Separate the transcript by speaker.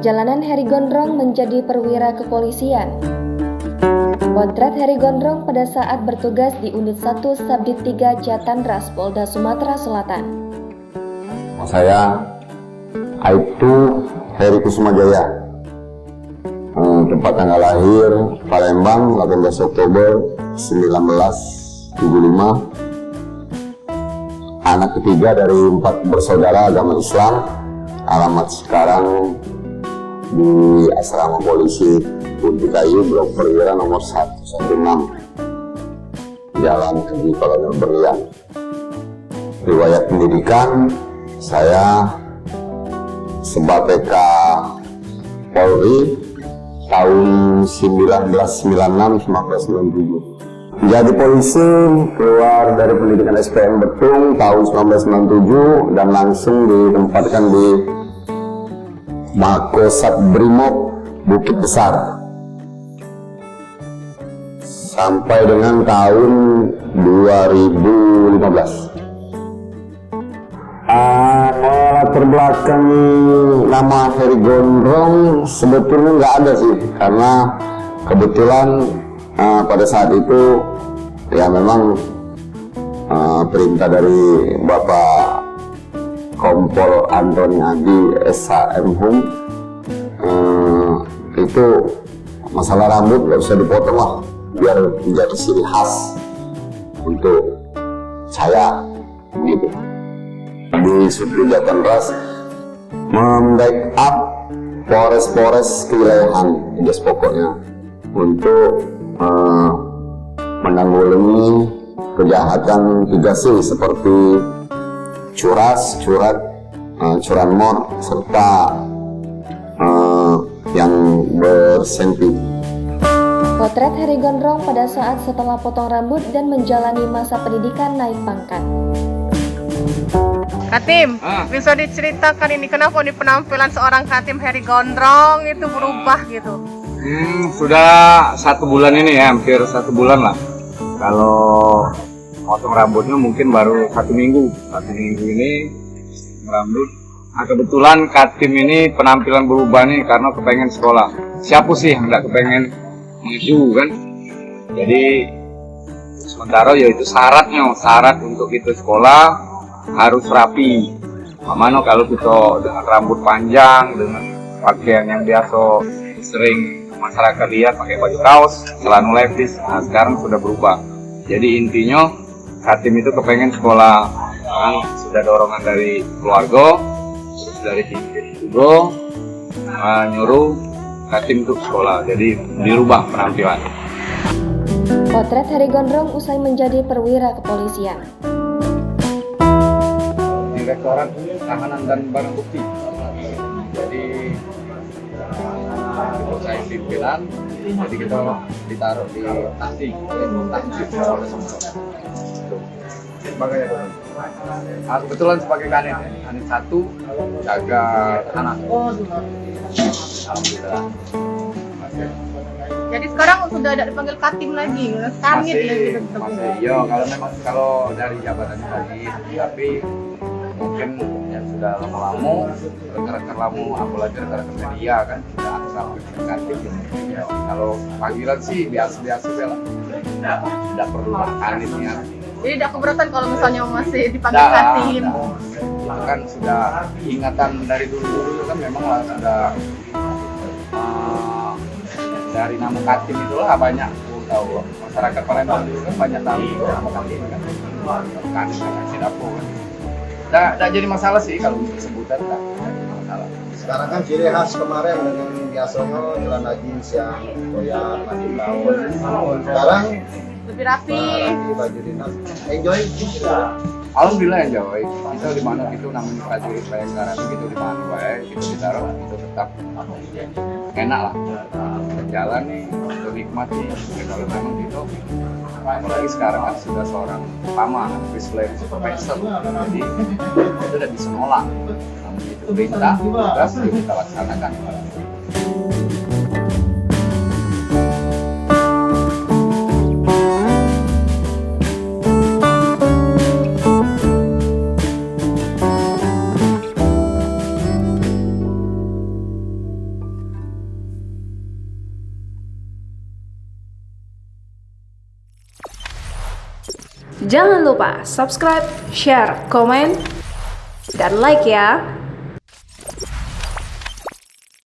Speaker 1: Perjalanan Heri Gondrong menjadi perwira kepolisian. Potret Heri Gondrong pada saat bertugas di Unit 1 Sabdit 3 Jatandras Polda Sumatera Selatan.
Speaker 2: Saya Aibtu Heri Kusumajaya. Tempat tanggal lahir Palembang 18 Oktober 1975. Anak ketiga dari 4 bersaudara agama Islam. Alamat sekarang di Asrama Polisi Buntu Kayu, Blok Perwira nomor 116, Jalan Haji Kolonel Berlian. Riwayat pendidikan, saya sebagai TK Polri tahun 1996-1997. Jadi polisi, keluar dari pendidikan SPM Betung tahun 1997 dan langsung ditempatkan di Makosat Brimob Bukit Besar sampai dengan tahun 2015. Latar belakang nama Heri Gondrong sebetulnya nggak ada sih, karena kebetulan pada saat itu ya memang perintah dari Bapak Kompol Antoni Adi SHM Hum, itu masalah rambut nggak usah dipotong lah, biar menjadi ciri khas untuk saya gitu. Di Subdit Jatandras membackup Polres kewilayahan tugas pokoknya untuk menanggulangi kejahatan 3C seperti curanmor serta yang bersenpi.
Speaker 1: Potret Heri Gondrong pada saat setelah potong rambut dan menjalani masa pendidikan naik pangkat.
Speaker 3: Katim, bisa diceritakan ini kenapa di penampilan seorang Katim Heri Gondrong itu berubah gitu?
Speaker 4: Sudah 1 bulan ini ya, hampir 1 bulan lah. Kalau potong rambutnya mungkin baru 1 minggu. 1 minggu ini rambut. Kebetulan Katim ini penampilan berubah nih karena kepengen sekolah. Siapa sih yang nggak kepengen maju kan? Jadi sementara ya itu syarat untuk kita sekolah harus rapi. Mana kalau kita dengan rambut panjang, dengan pakaian yang biasa sering masyarakat lihat pakai baju kaos, celana levis, nah sekarang sudah berubah. Jadi intinya Katim itu kepengen sekolah, sudah dorongan dari keluarga, terus dari tim juga nyuruh Katim untuk sekolah, jadi dirubah penampilan.
Speaker 1: Potret Heri Gondrong usai menjadi perwira kepolisian.
Speaker 4: Direktorat Tahanan dan Barang Bukti. Jadi saya pimpinan, jadi kita ditaruh di Tasik. Kebetulan sebagai kanit 1 jaga anak. Alhamdulillah.
Speaker 3: Jadi sekarang sudah ada dipanggil Katim lagi, kanit lagi.
Speaker 4: Iya, kalau dari jabatan tadi, tapi mungkin yang sudah lama-lama, rekan-rekan lama, apalagi rekan-rekan media kan sudah akrab dengan Katim. Kalau panggilan sih biasa-biasa lah, tidak perlu kanitnya.
Speaker 3: Jadi tidak keberatan kalau misalnya masih dipanggil Katim.
Speaker 4: Itu kan sudah ingatan dari dulu kan memang lah sudah dari nama Katim itulah banyak tahu masyarakat Palembang itu kan banyak tahu nama Katim kan. Kanit kan Sidapo kan. Tidak jadi masalah sih kalau sebutan, tidak masalah.
Speaker 5: Sekarang kan ciri khas kemarin dengan biasanya celana jeans yang koyak nanti tahun. Sekarang
Speaker 3: Lebih rapi.
Speaker 5: baju dinas. Enjoy.
Speaker 4: Alhamdulillah ya Jawa. Kita di mana itu namanya prajurit baik sekarang gitu di mana baik kita ditaruh itu tetap enak lah. Jalan nih, itu nikmati. Kalau memang gitu, apalagi sekarang kan sudah seorang paman, Wislam supervisor, jadi itu udah bisa nolak. Namun itu perintah, tugas kita laksanakan.
Speaker 6: Jangan lupa subscribe, share, komen, dan like ya.